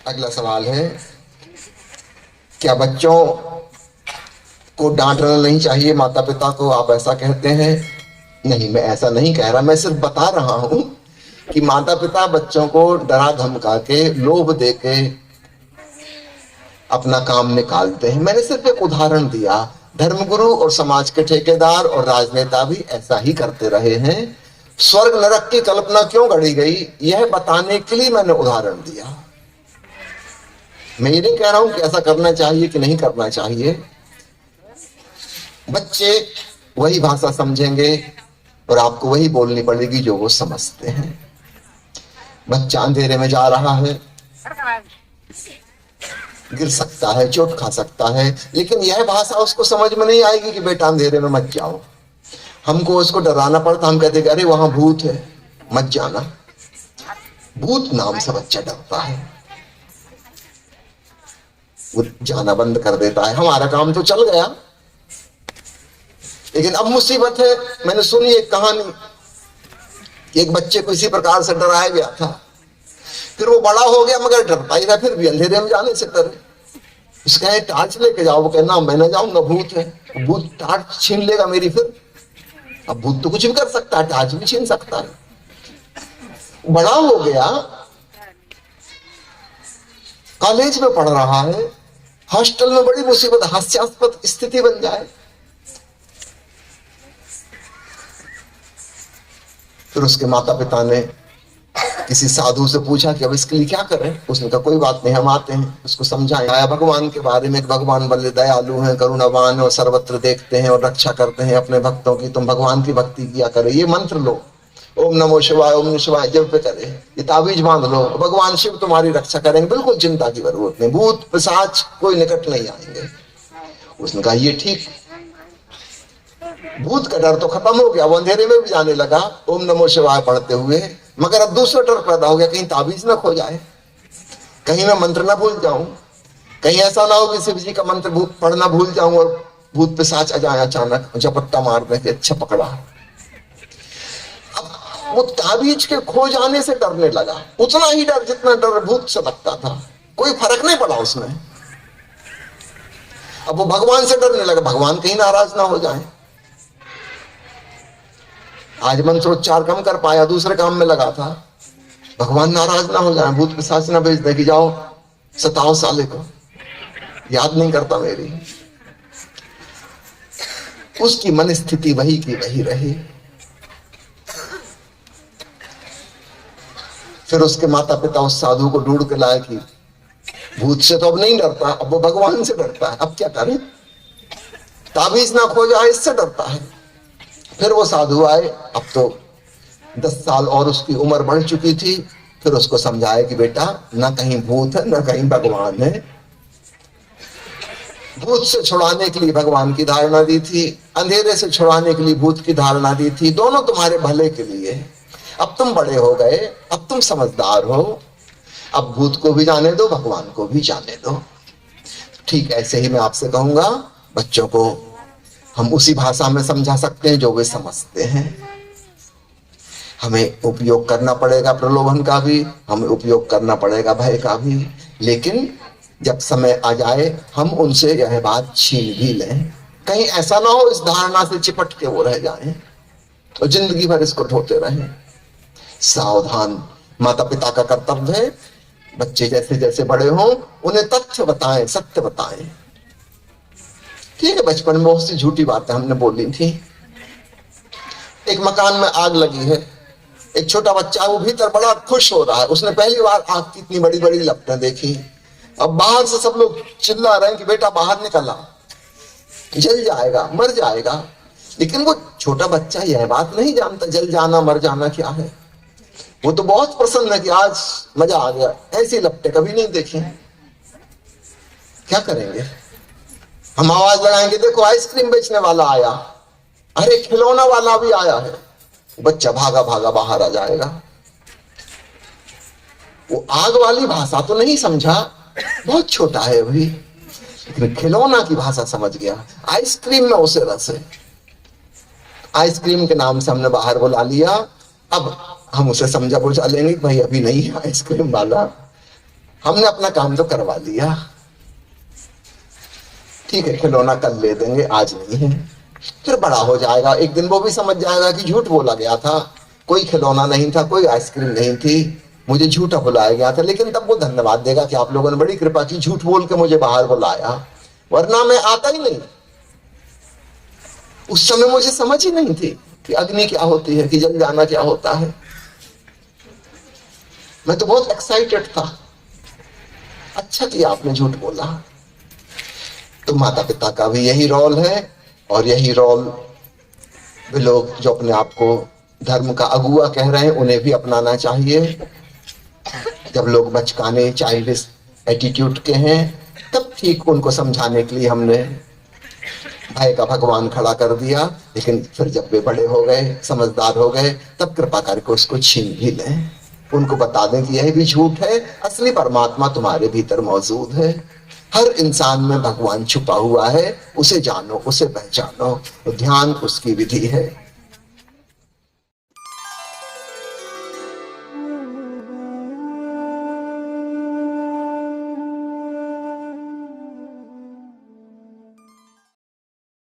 अगला सवाल है, क्या बच्चों को डांटना नहीं चाहिए माता पिता को, आप ऐसा कहते हैं? नहीं, मैं ऐसा नहीं कह रहा, मैं सिर्फ बता रहा हूं कि माता पिता बच्चों को डरा धमका के, लोभ दे के अपना काम निकालते हैं। मैंने सिर्फ एक उदाहरण दिया। धर्मगुरु और समाज के ठेकेदार और राजनेता भी ऐसा ही करते रहे हैं। स्वर्ग नरक की कल्पना क्यों गढ़ी गई, यह बताने के लिए मैंने उदाहरण दिया। मैं ये नहीं कह रहा हूं कि ऐसा करना चाहिए कि नहीं करना चाहिए। बच्चे वही भाषा समझेंगे और आपको वही बोलनी पड़ेगी जो वो समझते हैं। बच्चा अंधेरे में जा रहा है, गिर सकता है, चोट खा सकता है, लेकिन यह भाषा उसको समझ में नहीं आएगी कि बेटा अंधेरे में मत जाओ। हमको उसको डराना पड़ता, हम कहते हैं अरे वहां भूत है, मत जाना। भूत नाम से बच्चा डरता है, वो जाना बंद कर देता है। हमारा काम तो चल गया, लेकिन अब मुसीबत है। मैंने सुनी एक कहानी, एक बच्चे को इसी प्रकार से डराया गया था, फिर वो बड़ा हो गया मगर डरता ही रहा, फिर भी अंधेरे में जाने से डरे। उसका है टार्च लेके जाओ, वो कहना मैं ना जाऊंगा, भूत है। भूत टार्च छीन लेगा मेरी फिर। अब भूत तो कुछ भी कर सकता है, टार्च भी छीन सकता है। बड़ा हो गया, कॉलेज में पढ़ रहा है, हॉस्टल में बड़ी मुसीबत, हास्यास्पद स्थिति बन जाए। फिर उसके माता पिता ने किसी साधु से पूछा कि अब इसके लिए क्या करें। उसने कहा कोई बात नहीं, हम आते हैं, उसको समझाएं। आया भगवान के बारे में, भगवान बड़े दयालु हैं, करुणावान और सर्वत्र देखते हैं और रक्षा करते हैं अपने भक्तों की। तुम भगवान की भक्ति किया करो, ये मंत्र लो, ओम नमो शिवाय, ओम नमः शिवाय जप पे करे, ये ताबीज बांध लो, भगवान शिव तुम्हारी रक्षा करेंगे, बिल्कुल चिंता की जरूरत नहीं, भूत पिशाच कोई निकट नहीं आएंगे। उसने कहा ये ठीक। भूत का डर तो खत्म हो गया, वो अंधेरे में भी जाने लगा ओम नमो शिवाय पढ़ते हुए। मगर अब दूसरा डर पैदा हो गया, कहीं ताबीज ना खो जाए, कहीं मैं मंत्र ना भूल जाऊं, कहीं ऐसा ना हो कि शिव जी का मंत्र पढ़ना भूल जाऊं और भूत पिशाच आ जाए अचानक झपट्टा मार दे के अच्छा पकड़ा। अब वो ताबीज के खो जाने से डरने लगा, उतना ही डर जितना डर भूत से लगता था, कोई फर्क नहीं पड़ा उसमें। अब वो भगवान से डरने लगा, भगवान कहीं नाराज ना हो जाए। आज मंत्रोच्चार कम कर पाया, दूसरे काम में लगा था, भगवान नाराज ना हो जाए, भूत पिशाच ना भेज दे कि जाओ सताओ साले को, याद नहीं करता मेरी। उसकी मन स्थिति वही की वही रही। फिर उसके माता पिता उस साधु को ढूंढ के लाए कि भूत से तो अब नहीं डरता, अब वो भगवान से डरता है, अब क्या करें, ताबीज ना खो जाए इससे डरता है। फिर वो साधु आए, अब तो 10 साल और उसकी उम्र बढ़ चुकी थी। फिर उसको समझाया कि बेटा ना कहीं भूत है ना कहीं भगवान है। भूत से छुड़ाने के लिए भगवान की धारणा दी थी, अंधेरे से छुड़ाने के लिए भूत की धारणा दी थी, दोनों तुम्हारे भले के लिए। अब तुम बड़े हो गए, अब तुम समझदार हो, अब भूत को भी जाने दो, भगवान को भी जाने दो। ठीक ऐसे ही मैं आपसे कहूंगा, बच्चों को हम उसी भाषा में समझा सकते हैं जो वे समझते हैं। हमें उपयोग करना पड़ेगा प्रलोभन का भी, हमें उपयोग करना पड़ेगा भय का भी, लेकिन जब समय आ जाए हम उनसे यह बात छीन भी लें। कहीं ऐसा ना हो इस धारणा से चिपट के वो रह जाएं तो जिंदगी भर इसको ढोते रहें। सावधान, माता पिता का कर्तव्य है, बच्चे जैसे जैसे बड़े हों उन्हें तथ्य बताएं, सत्य बताएं। ठीक है, बचपन में बहुत सी झूठी बातें हमने बोली थी। एक मकान में आग लगी है, एक छोटा बच्चा वो भीतर बड़ा खुश हो रहा है, उसने पहली बार आग की इतनी बड़ी बड़ी लपटें देखी। अब बाहर से सब लोग चिल्ला रहे हैं कि बेटा बाहर निकला, जल जाएगा, मर जाएगा। लेकिन वो छोटा बच्चा यह बात नहीं जानता जल जाना मर जाना क्या है। वो तो बहुत प्रसन्न है कि आज मजा आ गया, ऐसी लपटें कभी नहीं देखी। क्या करेंगे हम, आवाज लगाएंगे देखो आइसक्रीम बेचने वाला आया, अरे खिलौना वाला भी आया है, बच्चा भागा भागा बाहर आ जाएगा। वो आग वाली भाषा तो नहीं समझा, बहुत छोटा है अभी, लेकिन खिलौना की भाषा समझ गया। आइसक्रीम में उसे रस है, आइसक्रीम के नाम से हमने बाहर बुला लिया। अब हम उसे समझा बुझा लेंगे भाई अभी नहीं है आइसक्रीम वाला, हमने अपना काम तो करवा लिया, ठीक है खिलौना कल ले देंगे, आज नहीं है। फिर बड़ा हो जाएगा, एक दिन वो भी समझ जाएगा कि झूठ बोला गया था, कोई खिलौना नहीं था, कोई आइसक्रीम नहीं थी, मुझे झूठा बुलाया गया था। लेकिन तब वो धन्यवाद देगा कि आप लोगों ने बड़ी कृपा की, झूठ बोल के मुझे बाहर बुलाया, वरना मैं आता ही नहीं। उस समय मुझे समझ ही नहीं थी कि अग्नि क्या होती है, कि जल जाना क्या होता है। मैं तो बहुत एक्साइटेड था। अच्छा किया आपने झूठ बोला। तो माता पिता का भी यही रोल है, और यही रोल वे लोग जो अपने आप को धर्म का अगुआ कह रहे हैं उन्हें भी अपनाना चाहिए। जब लोग बचकाने चाइल्डिश एटीट्यूड के हैं, तब ठीक उनको समझाने के लिए हमने भय का भगवान खड़ा कर दिया। लेकिन फिर जब वे बड़े हो गए, समझदार हो गए, तब कृपा करके उसको छीन भी लें, उनको बता दें कि यह भी झूठ है, असली परमात्मा तुम्हारे भीतर मौजूद है। हर इंसान में भगवान छुपा हुआ है, उसे जानो, उसे पहचानो। ध्यान उसकी विधि है।